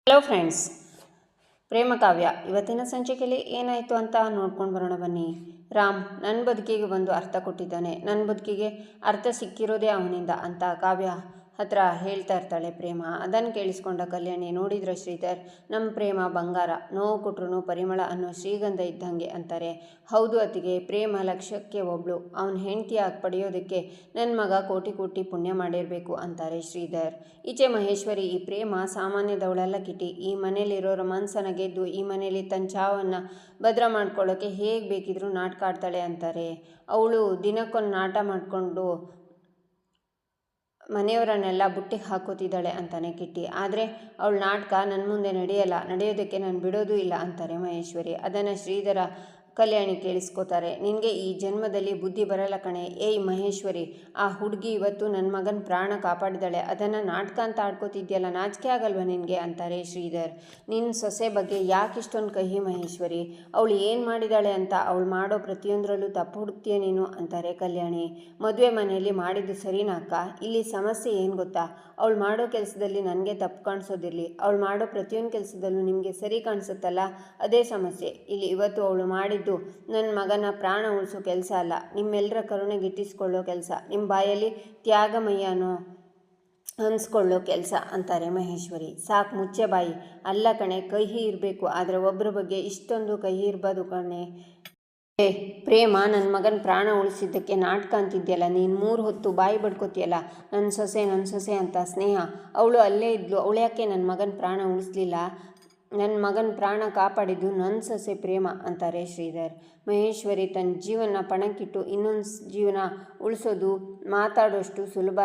Hello friends, ಪ್ರೇಮ ಕಾವ್ಯ ಇವತ್ತಿನ ಸಂಚಿಕೆಯಲ್ಲಿ ಏನಾಯಿತು ಅಂತ ನೋಡ್ಕೊಂಡು ಬರೋಣ ಬನ್ನಿ. ರಾಮ್ ನನ್ನ ಬದುಕಿಗೆ ಒಂದು ಅರ್ಥ ಕೊಟ್ಟಿದ್ದಾನೆ, ನನ್ನ ಬದುಕಿಗೆ ಅರ್ಥ ಸಿಕ್ಕಿರೋದೇ ಅವನಿಂದ ಅಂತ ಕಾವ್ಯ ಹತ್ರ ಹೇಳ್ತಾ ಇರ್ತಾಳೆ ಪ್ರೇಮ. ಅದನ್ನು ಕೇಳಿಸ್ಕೊಂಡ ಕಲ್ಯಾಣಿ, ನೋಡಿದ್ರೆ ಶ್ರೀಧರ್, ನಮ್ಮ ಪ್ರೇಮ ಬಂಗಾರ, ನೋವು ಕೊಟ್ರು ಪರಿಮಳ ಅನ್ನೋ ಶ್ರೀಗಂಧ ಇದ್ದಂಗೆ ಅಂತಾರೆ. ಹೌದು ಅತ್ತಿಗೆ, ಪ್ರೇಮ ಲಕ್ಷ್ಯಕ್ಕೆ ಒಬ್ಳು, ಅವನ ಹೆಂಡತಿಯಾಗಿ ಪಡೆಯೋದಕ್ಕೆ ನನ್ನ ಮಗ ಕೋಟಿ ಕೋಟಿ ಪುಣ್ಯ ಮಾಡಿರಬೇಕು ಅಂತಾರೆ ಶ್ರೀಧರ್. ಈಚೆ ಮಹೇಶ್ವರಿ, ಈ ಪ್ರೇಮ ಸಾಮಾನ್ಯದವಳಲ್ಲ ಕಿಟಿ, ಈ ಮನೇಲಿರೋ ರೊಮಾನ್ಸನ್ನು ಗೆದ್ದು ಈ ಮನೇಲಿ ತನ್ನ ಚಾವನ್ನು ಭದ್ರ ಮಾಡ್ಕೊಳ್ಳೋಕ್ಕೆ ಹೇಗೆ ಬೇಕಿದ್ರೂ ನಾಟಕ ಆಡ್ತಾಳೆ ಅಂತಾರೆ. ಅವಳು ದಿನಕ್ಕೊಂದು ನಾಟ ಮಾಡಿಕೊಂಡು ಮನೆಯವರನ್ನೆಲ್ಲ ಬುಟ್ಟಿಗೆ ಹಾಕೋತಿದ್ದಾಳೆ ಅಂತಾನೆ ಕಿಟ್ಟಿ. ಆದರೆ ಅವಳ ನಾಟಕ ನನ್ನ ಮುಂದೆ ನಡೆಯೋದಕ್ಕೆ ನಾನು ಬಿಡೋದೂ ಇಲ್ಲ ಅಂತಾರೆ ಮಹೇಶ್ವರಿ. ಅದನ್ನು ಶ್ರೀಧರ ಕಲ್ಯಾಣಿ ಕೇಳಿಸ್ಕೋತಾರೆ. ನಿನಗೆ ಈ ಜನ್ಮದಲ್ಲಿ ಬುದ್ಧಿ ಬರಲ್ಲ ಕಣೆ. ಏಯ್ ಮಹೇಶ್ವರಿ, ಆ ಹುಡುಗಿ ಇವತ್ತು ನನ್ನ ಮಗನ ಪ್ರಾಣ ಕಾಪಾಡಿದಾಳೆ, ಅದನ್ನು ನಾಟಕ ಅಂತ ಆಡ್ಕೋತಿದ್ಯಲ್ಲ, ನಾಚಿಕೆ ಆಗಲ್ವ ನಿನಗೆ ಅಂತಾರೆ ಶ್ರೀಧರ್. ನಿನ್ನ ಸೊಸೆ ಬಗ್ಗೆ ಯಾಕೆ ಇಷ್ಟೊಂದು ಕಹಿ ಮಹೇಶ್ವರಿ? ಅವಳು ಏನು ಮಾಡಿದಾಳೆ ಅಂತ ಅವಳು ಮಾಡೋ ಪ್ರತಿಯೊಂದರಲ್ಲೂ ತಪ್ಪು ಹುಡುಕ್ತೀಯ ನೀನು ಅಂತಾರೆ ಕಲ್ಯಾಣಿ. ಮದುವೆ ಮನೆಯಲ್ಲಿ ಮಾಡಿದ್ದು ಸರಿನಾ ಅಕ್ಕ? ಇಲ್ಲಿ ಸಮಸ್ಯೆ ಏನು ಗೊತ್ತಾ, ಅವಳು ಮಾಡೋ ಕೆಲಸದಲ್ಲಿ ನನಗೆ ತಪ್ಪು ಕಾಣಿಸೋದಿರಲಿ, ಅವಳು ಮಾಡೋ ಪ್ರತಿಯೊಂದು ಕೆಲಸದಲ್ಲೂ ನಿಮಗೆ ಸರಿ ಕಾಣಿಸುತ್ತಲ್ಲ, ಅದೇ ಸಮಸ್ಯೆ ಇಲ್ಲಿ. ಇವತ್ತು ಅವಳು ಮಾಡಿದ್ದು ನನ್ನ ಮಗನ ಪ್ರಾಣ ಉಳಿಸೋ ಕೆಲಸ ಅಲ್ಲ, ನಿಮ್ಮೆಲ್ಲರ ಕರುಣೆ ಗಿಟ್ಟಿಸ್ಕೊಳ್ಳೋ ಕೆಲಸ, ನಿಮ್ಮ ಬಾಯಲ್ಲಿ ತ್ಯಾಗಮಯ್ಯನೋ ಅನ್ಸ್ಕೊಳ್ಳೋ ಕೆಲಸ ಅಂತಾರೆ ಮಹೇಶ್ವರಿ. ಸಾಕು ಮುಚ್ಚೆ ಬಾಯಿ. ಅಲ್ಲ ಕಣೆ, ಕಹಿ ಇರಬೇಕು, ಆದರೆ ಒಬ್ಬರ ಬಗ್ಗೆ ಇಷ್ಟೊಂದು ಕಹಿ ಇರಬಾರ್ದು ಕಣೆ. ಪ್ರೇಮ ನನ್ನ ಮಗನ ಪ್ರಾಣ ಉಳಿಸಿದ್ದಕ್ಕೆ ನಾಟಕ ಅಂತಿದ್ಯಲ್ಲ, ನೀನು 3 ಹೊತ್ತು ಬಾಯಿ ಬಡ್ಕೋತಿಯಲ್ಲ, ನನ್ನ ಸೊಸೆ ಅಂತ. ಸ್ನೇಹ ಅವಳು ಅಲ್ಲೇ ಇದ್ಲು, ಅವಳು ಯಾಕೆ ನನ್ನ ಮಗನ ಪ್ರಾಣ ಉಳಿಸ್ಲಿಲ್ಲ? ನನ್ನ ಮಗನ ಪ್ರಾಣ ಕಾಪಾಡಿದ್ದು ನನ್ನ ಸೊಸೆ ಪ್ರೇಮ ಅಂತಾರೆ ಶ್ರೀಧರ್. ಮಹೇಶ್ವರಿ ತನ್ನ ಜೀವನ ಪಣಕ್ಕಿಟ್ಟು ಇನ್ನೊಂದು ಜೀವನ ಉಳಿಸೋದು ಮಾತಾಡೋಷ್ಟು ಸುಲಭ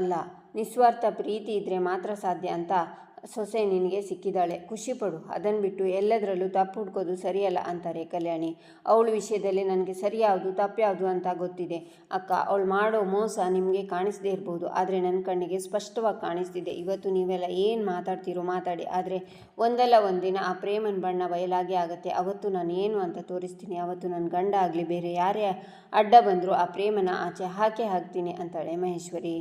ಅಲ್ಲ, ನಿಸ್ವಾರ್ಥ ಪ್ರೀತಿ ಇದ್ದರೆ ಮಾತ್ರ ಸಾಧ್ಯ ಅಂತ ಸೊಸೆ ನಿನಗೆ ಸಿಕ್ಕಿದ್ದಾಳೆ, ಖುಷಿಪಡು. ಅದನ್ನು ಬಿಟ್ಟು ಎಲ್ಲದರಲ್ಲೂ ತಪ್ಪು ಹುಡ್ಕೋದು ಸರಿಯಲ್ಲ ಅಂತಾರೆ ಕಲ್ಯಾಣಿ. ಅವಳ ವಿಷಯದಲ್ಲಿ ನನಗೆ ಸರಿ ಯಾವುದು ತಪ್ಪು ಯಾವುದು ಅಂತ ಗೊತ್ತಿದೆ ಅಕ್ಕ. ಅವಳು ಮಾಡೋ ಮೋಸ ನಿಮಗೆ ಕಾಣಿಸದೇ ಇರ್ಬೋದು, ಆದರೆ ನನ್ನ ಕಣ್ಣಿಗೆ ಸ್ಪಷ್ಟವಾಗಿ ಕಾಣಿಸ್ತಿದೆ. ಇವತ್ತು ನೀವೆಲ್ಲ ಏನು ಮಾತಾಡ್ತೀರೋ ಮಾತಾಡಿ, ಆದರೆ ಒಂದಲ್ಲ ಒಂದಿನ ಆ ಪ್ರೇಮನ ಬಣ್ಣ ಬಯಲಾಗಿ ಆಗುತ್ತೆ. ಅವತ್ತು ನಾನು ಏನು ಅಂತ ತೋರಿಸ್ತೀನಿ. ಅವತ್ತು ನನ್ನ ಗಂಡ ಆಗಲಿ ಬೇರೆ ಯಾರೇ ಅಡ್ಡ ಬಂದರೂ ಆ ಪ್ರೇಮನ ಆಚೆ ಹಾಕ್ತೀನಿ ಅಂತಾಳೆ ಮಹೇಶ್ವರಿ.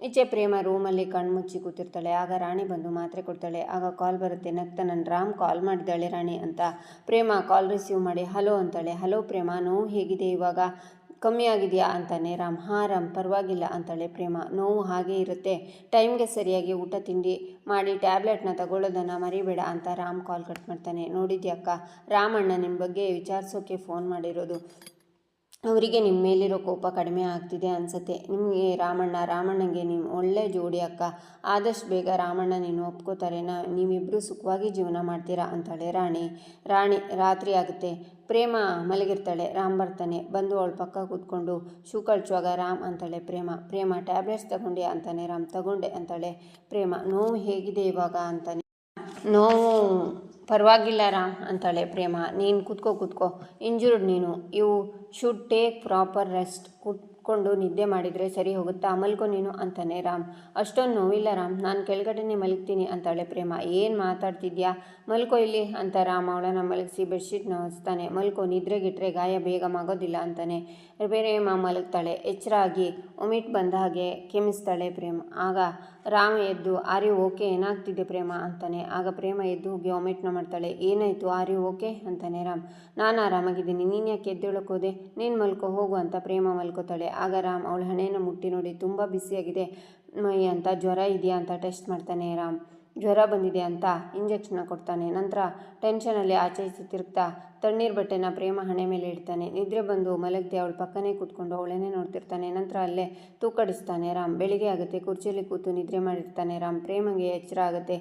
ಈಚೆ ಪ್ರೇಮ ರೂಮಲ್ಲಿ ಕಣ್ಮುಚ್ಚಿ ಕೂತಿರ್ತಾಳೆ. ಆಗ ರಾಣಿ ಬಂದು ಮಾತ್ರೆ ಕೊಡ್ತಾಳೆ. ಆಗ ಕಾಲ್ ಬರುತ್ತೆ. ನಗ್ತಾ, ನನ್ನ ರಾಮ್ ಕಾಲ್ ಮಾಡಿದ್ದಾಳೆ ರಾಣಿ ಅಂತ. ಪ್ರೇಮ ಕಾಲ್ ರಿಸೀವ್ ಮಾಡಿ ಹಲೋ ಅಂತಾಳೆ. ಹಲೋ ಪ್ರೇಮ, ನೋವು ಹೇಗಿದೆ ಇವಾಗ, ಕಮ್ಮಿ ಆಗಿದೆಯಾ ಅಂತಾನೆ ರಾಮ್. ಹಾಂ ರಾಮ್, ಪರವಾಗಿಲ್ಲ ಅಂತಾಳೆ ಪ್ರೇಮ. ನೋವು ಹಾಗೇ ಇರುತ್ತೆ, ಟೈಮ್ಗೆ ಸರಿಯಾಗಿ ಊಟ ತಿಂಡಿ ಮಾಡಿ ಟ್ಯಾಬ್ಲೆಟ್ನ ತಗೊಳ್ಳೋದನ್ನು ಮರಿಬೇಡ ಅಂತ ರಾಮ್ ಕಾಲ್ ಕಟ್ ಮಾಡ್ತಾನೆ. ನೋಡಿದ್ಯಾಕ್ಕ, ರಾಮಣ್ಣ ನಿಮ್ಮ ಬಗ್ಗೆ ವಿಚಾರಿಸೋಕ್ಕೆ ಫೋನ್ ಮಾಡಿರೋದು. ಅವರಿಗೆ ನಿಮ್ಮ ಮೇಲಿರೋ ಕೋಪ ಕಡಿಮೆ ಆಗ್ತಿದೆ ಅನಿಸುತ್ತೆ. ನಿಮಗೆ ರಾಮಣ್ಣಂಗೆ ನೀವು ಒಳ್ಳೆ ಜೋಡಿ ಅಕ್ಕ. ಆದಷ್ಟು ಬೇಗ ರಾಮಣ್ಣ ನೀನು ಒಪ್ಕೋತಾರೆ, ನೀವಿಬ್ಬರು ಸುಖವಾಗಿ ಜೀವನ ಮಾಡ್ತೀರಾ ಅಂತಾಳೆ ರಾಣಿ. ರಾತ್ರಿ ಆಗುತ್ತೆ. ಪ್ರೇಮ ಮಲಗಿರ್ತಾಳೆ. ರಾಮ್ ಬರ್ತಾನೆ. ಬಂದು ಅವಳ ಪಕ್ಕ ಕೂತ್ಕೊಂಡು ಶೂ ಕಳ್ಚುವಾಗ ರಾಮ್ ಅಂತಾಳೆ ಪ್ರೇಮ ಟ್ಯಾಬ್ಲೆಟ್ಸ್ ತಗೊಂಡೆ ಅಂತಾನೆ ರಾಮ್. ತಗೊಂಡೆ ಅಂತಾಳೆ ಪ್ರೇಮ. ನೋವು ಹೇಗಿದೆ ಇವಾಗ ಅಂತಾನೆ. ನೋವು ಪರವಾಗಿಲ್ಲ ರಾಮ್ ಅಂತಾಳೆ ಪ್ರೇಮ. ನೀನು ಕೂತ್ಕೋ, ಇಂಜೂರ್ಡ್ ನೀನು, you should take proper rest. ಕೂತ್ಕೊಂಡು ನಿದ್ದೆ ಮಾಡಿದರೆ ಸರಿ ಹೋಗುತ್ತಾ, ಮಲ್ಕೋ ನೀನು ಅಂತಾನೆ ರಾಮ್. ಅಷ್ಟೊಂದು ನೋವಿಲ್ಲ ರಾಮ್, ನಾನು ಕೆಳಗಡೆನೇ ಮಲಗ್ತೀನಿ ಅಂತಾಳೆ ಪ್ರೇಮ. ಏನು ಮಾತಾಡ್ತಿದ್ಯಾ, ಮಲ್ಕೋ ಇಲ್ಲಿ ಅಂತ ರಾಮ್ ಅವಳನ್ನು ಮಲಗಿಸಿ ಬೆಡ್ಶೀಟ್ನ ಹೊಸ್ತಾನೆ. ಮಲ್ಕೋ, ನಿದ್ರೆಗಿಟ್ರೆ ಗಾಯ ಬೇಗ ಮಾಗೋದಿಲ್ಲ ಅಂತಾನೆ. ಪ್ರೇಮ ಮಲಗ್ತಾಳೆ. ಎಚ್ಚರ ಆಗಿ ಒಮಿಟ್ ಬಂದ ಹಾಗೆ ಕೆಮ್ಮಿಸ್ತಾಳೆ ಪ್ರೇಮ. ಆಗ ರಾಮ್ ಎದ್ದು, ಆರ್ ಯು ಓಕೆ, ಏನಾಗ್ತಿದೆ ಪ್ರೇಮ ಅಂತಾನೆ. ಆಗ ಪ್ರೇಮ ಎದ್ದು ಹೋಗಿ ಒಮಿಟ್ನ ಮಾಡ್ತಾಳೆ. ಏನಾಯಿತು, ಆರ್ ಯು ಓಕೆ ಅಂತಾನೆ ರಾಮ್. ನಾನು ಆರಾಮಾಗಿದ್ದೀನಿ, ನೀನು ಯಾಕೆ ಎದ್ದೇಳಕ್ಕೆ ಹೋದೆ, ನೀನು ಮಲ್ಕೋ ಹೋಗು ಅಂತ ಪ್ರೇಮ ಮಲ್ಕೋತಾಳೆ. ಆಗ ರಾಮ್ ಅವಳ ಹಣೆಯನ್ನು ಮುಟ್ಟಿ ನೋಡಿ, ತುಂಬ ಬಿಸಿಯಾಗಿದೆ ಮೈ ಅಂತ, ಜ್ವರ ಇದೆಯಾ ಅಂತ ಟೆಸ್ಟ್ ಮಾಡ್ತಾನೆ ರಾಮ್. ಜ್ವರ ಬಂದಿದೆ ಅಂತ ಇಂಜೆಕ್ಷನ್ನ ಕೊಡ್ತಾನೆ. ನಂತರ ಟೆನ್ಷನಲ್ಲಿ ಆಚೆ ಈಚೆ ತಿರುಗ್ತಾ ತಣ್ಣೀರು ಬಟ್ಟೆನ ಪ್ರೇಮ ಹಣೆ ಮೇಲೆ ಇಡ್ತಾನೆ. ನಿದ್ರೆ ಬಂದು ಮಲಗದೆ ಅವಳ ಪಕ್ಕನೇ ಕೂತ್ಕೊಂಡು ಅವಳನ್ನೇ ನೋಡ್ತಿರ್ತಾನೆ. ನಂತರ ಅಲ್ಲೇ ತೂಕಡಿಸ್ತಾನೆ ರಾಮ್. ಬೆಳಿಗ್ಗೆ ಆಗುತ್ತೆ. ಕುರ್ಚಿಯಲ್ಲಿ ಕೂತು ನಿದ್ರೆ ಮಾಡಿರ್ತಾನೆ ರಾಮ್. ಪ್ರೇಮಗೆ ಎಚ್ಚರ ಆಗುತ್ತೆ.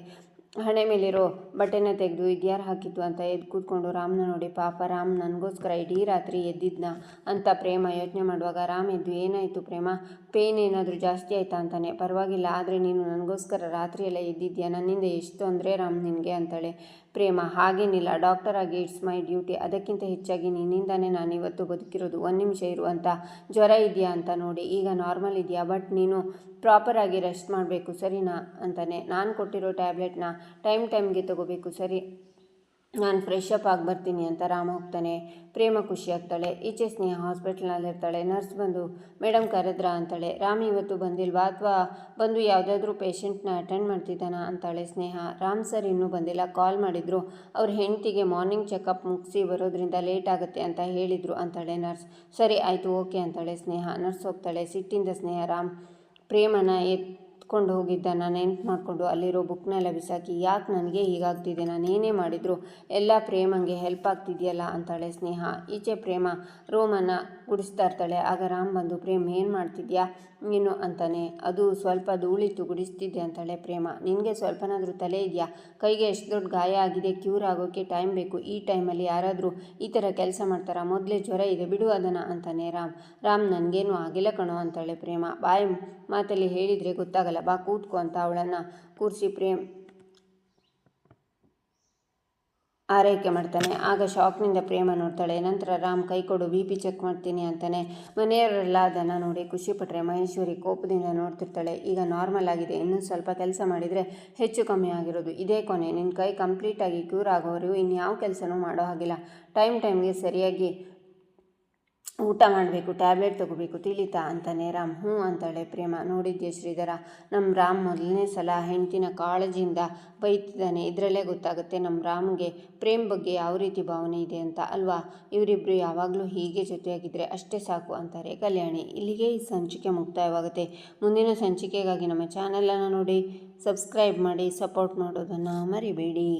ಹಣೆ ಮೇಲಿರೋ ಬಟ್ಟೆನ ತೆಗೆದು ಇದ್ಯಾರು ಹಾಕಿತ್ತು ಅಂತ ಎದ್ದು ಕೂತ್ಕೊಂಡು ರಾಮ್ನ ನೋಡಿ, ಪಾಪ ರಾಮ್ ನನಗೋಸ್ಕರ ಇಡೀ ರಾತ್ರಿ ಎದ್ದಿದ್ನ ಅಂತ ಪ್ರೇಮ ಯೋಚನೆ ಮಾಡುವಾಗ ರಾಮ್ ಎದ್ದು, ಏನಾಯಿತು ಪ್ರೇಮ, ಪೇಯ್ನ್ ಏನಾದರೂ ಜಾಸ್ತಿ ಆಯಿತಾ ಅಂತಾನೆ. ಪರವಾಗಿಲ್ಲ, ಆದರೆ ನೀನು ನನಗೋಸ್ಕರ ರಾತ್ರಿಯೆಲ್ಲ ಎದ್ದಿದ್ಯಾ, ನನ್ನಿಂದ ಎಷ್ಟು ತೊಂದರೆ ರಾಮ್ ನಿನಗೆ ಅಂತಾಳೆ ಪ್ರೇಮ. ಹಾಗೇನಿಲ್ಲ, ಡಾಕ್ಟರ್ ಆಗಿ ಇಟ್ಸ್ ಮೈ ಡ್ಯೂಟಿ, ಅದಕ್ಕಿಂತ ಹೆಚ್ಚಾಗಿ ನಿನ್ನಿಂದಾನೇ ನಾನು ಇವತ್ತು ಬದುಕಿರೋದು. 1 ನಿಮಿಷ ಇರು ಅಂತ. ಜ್ವರ ಇದೆಯಾ ಅಂತ ನೋಡಿ, ಈಗ ನಾರ್ಮಲ್ ಇದೆಯಾ, ಬಟ್ ನೀನು ಪ್ರಾಪರಾಗಿ ರೆಸ್ಟ್ ಮಾಡಬೇಕು ಸರಿನಾ ಅಂತಾನೆ. ನಾನು ಕೊಟ್ಟಿರೋ ಟ್ಯಾಬ್ಲೆಟ್ನ ಟೈಮ್ಗೆ ತಗೋಬೇಕು ಸರಿ ನಾನು ಫ್ರೆಶ್ ಅಪ್ ಆಗಿ ಬರ್ತೀನಿ ಅಂತ ರಾಮ ಹೋಗ್ತಾನೆ. ಪ್ರೇಮ ಖುಷಿಯಾಗ್ತಾಳೆ. ಈಚೆ ಸ್ನೇಹ ಹಾಸ್ಪಿಟ್ಲ್ನಲ್ಲಿರ್ತಾಳೆ. ನರ್ಸ್ ಬಂದು ಮೇಡಮ್ ಕರೆದ್ರಾ ಅಂತಾಳೆ. ರಾಮ್ ಇವತ್ತು ಬಂದಿಲ್ವಾ ಅಥವಾ ಬಂದು ಯಾವುದಾದ್ರೂ ಪೇಷಂಟ್ನ ಅಟೆಂಡ್ ಮಾಡ್ತಿದ್ದಾನಾ ಅಂತಾಳೆ ಸ್ನೇಹ. ರಾಮ್ ಸರ್ ಇನ್ನೂ ಬಂದಿಲ್ಲ, ಕಾಲ್ ಮಾಡಿದ್ರು, ಅವ್ರ ಹೆಂಡತಿಗೆ ಮಾರ್ನಿಂಗ್ ಚೆಕಪ್ ಮುಗಿಸಿ ಬರೋದ್ರಿಂದ ಲೇಟ್ ಆಗುತ್ತೆ ಅಂತ ಹೇಳಿದರು ಅಂತಾಳೆ ನರ್ಸ್. ಸರಿ ಆಯಿತು, ಓಕೆ ಅಂತಾಳೆ ಸ್ನೇಹ. ನರ್ಸ್ ಹೋಗ್ತಾಳೆ. ಸಿಟ್ಟಿಂದ ಸ್ನೇಹ ರಾಮ್ ಪ್ರೇಮನ ಎತ್ಕೊಂಡು ಹೋಗಿದ್ದನ್ನು ನೆನ್ಪು ಮಾಡಿಕೊಂಡು ಅಲ್ಲಿರೋ ಬುಕ್ನೆಲ್ಲ ಬಿಸಾಕಿ, ಯಾಕೆ ನನಗೆ ಹೀಗಾಗ್ತಿದೆ, ನಾನೇನೇ ಮಾಡಿದ್ರು ಎಲ್ಲ ಪ್ರೇಮಂಗೆ ಹೆಲ್ಪ್ ಆಗ್ತಿದೆಯಲ್ಲ ಅಂತಾಳೆ ಸ್ನೇಹ. ಈಚೆ ಪ್ರೇಮ ರೂಮನ್ನು ಗುಡಿಸ್ತಾ ಇರ್ತಾಳೆ. ಆಗ ರಾಮ್ ಬಂದು, ಪ್ರೇಮ್ ಏನು ಮಾಡ್ತಿದ್ಯಾ ನೀನು ಅಂತಾನೆ. ಅದು ಸ್ವಲ್ಪ ಧೂಳಿತ್ತು ಗುಡಿಸ್ತಿದ್ದೆ ಅಂತಾಳೆ ಪ್ರೇಮ. ನಿನಗೆ ಸ್ವಲ್ಪನಾದರೂ ತಲೆ ಇದೆಯಾ? ಕೈಗೆ ಎಷ್ಟು ದೊಡ್ಡ ಗಾಯ ಆಗಿದೆ, ಕ್ಯೂರ್ ಆಗೋಕ್ಕೆ ಟೈಮ್ ಬೇಕು. ಈ ಟೈಮಲ್ಲಿ ಯಾರಾದರೂ ಈ ಥರ ಕೆಲಸ ಮಾಡ್ತಾರಾ? ಮೊದಲೇ ಜ್ವರ ಇದೆ, ಬಿಡು ಅದನ್ನು ಅಂತಾನೆ ರಾಮ್ ನನಗೇನು ಆಗಿಲ್ಲ ಕಣೋ ಅಂತಾಳೆ ಪ್ರೇಮ. ಬಾಯಿ ಮಾತಲ್ಲಿ ಹೇಳಿದರೆ ಗೊತ್ತಾಗಲ್ಲ, ಬಾ ಕೂತ್ಕೋ ಅಂತ ಅವಳನ್ನು ಕೂರಿಸಿ ಪ್ರೇಮ್ ಆರೈಕೆ ಮಾಡ್ತಾನೆ. ಆಗ ಶಾಕ್ನಿಂದ ಪ್ರೇಮ ನೋಡ್ತಾಳೆ. ನಂತರ ರಾಮ್ ಕೈ ಕೊಡು, BP ಚೆಕ್ ಮಾಡ್ತೀನಿ ಅಂತಾನೆ. ಮನೆಯವರೆಲ್ಲ ಅದನ್ನು ನೋಡಿ ಖುಷಿಪಟ್ಟರೆ ಮಹೇಶ್ವರಿ ಕೋಪದಿಂದ ನೋಡ್ತಿರ್ತಾಳೆ. ಈಗ ನಾರ್ಮಲ್ ಆಗಿದೆ, ಇನ್ನೂ ಸ್ವಲ್ಪ ಕೆಲಸ ಮಾಡಿದರೆ ಹೆಚ್ಚು ಕಮ್ಮಿ ಆಗಿರೋದು, ಇದೇ ಕೊನೆ. ನಿನ್ನ ಕೈ ಕಂಪ್ಲೀಟಾಗಿ ಕ್ಯೂರ್ ಆಗೋವರೆಗೂ ಇನ್ಯಾವ ಕೆಲಸನೂ ಮಾಡೋ ಹಾಗಿಲ್ಲ. ಟೈಮ್ಗೆ ಸರಿಯಾಗಿ ಊಟ ಮಾಡಬೇಕು, ಟ್ಯಾಬ್ಲೆಟ್ ತೊಗೋಬೇಕು, ತಿಳಿತಾ ಅಂತಾನೆ ರಾಮ್. ಹ್ಞೂ ಅಂತಾಳೆ ಪ್ರೇಮ. ನೋಡಿದ್ಯಾ ಶ್ರೀಧರ, ನಮ್ಮ ರಾಮ್ ಮೊದಲನೇ ಸಲ ಹೆಂಡ್ತಿನ ಕಾಳಜಿಯಿಂದ ಬೈತಿದ್ದಾನೆ. ಇದರಲ್ಲೇ ಗೊತ್ತಾಗುತ್ತೆ ನಮ್ಮ ರಾಮ್ಗೆ ಪ್ರೇಮ್ ಬಗ್ಗೆ ಯಾವ ರೀತಿ ಭಾವನೆ ಇದೆ ಅಂತ ಅಲ್ವಾ? ಇವರಿಬ್ಬರು ಯಾವಾಗಲೂ ಹೀಗೆ ಜೊತೆಯಾಗಿದ್ದರೆ ಅಷ್ಟೇ ಸಾಕು ಅಂತಾರೆ ಕಲ್ಯಾಣಿ. ಇಲ್ಲಿಗೆ ಈ ಸಂಚಿಕೆ ಮುಕ್ತಾಯವಾಗುತ್ತೆ. ಮುಂದಿನ ಸಂಚಿಕೆಗಾಗಿ ನಮ್ಮ ಚಾನಲನ್ನು ನೋಡಿ, ಸಬ್ಸ್ಕ್ರೈಬ್ ಮಾಡಿ, ಸಪೋರ್ಟ್ ಮಾಡೋದನ್ನು ಮರಿಬೇಡಿ.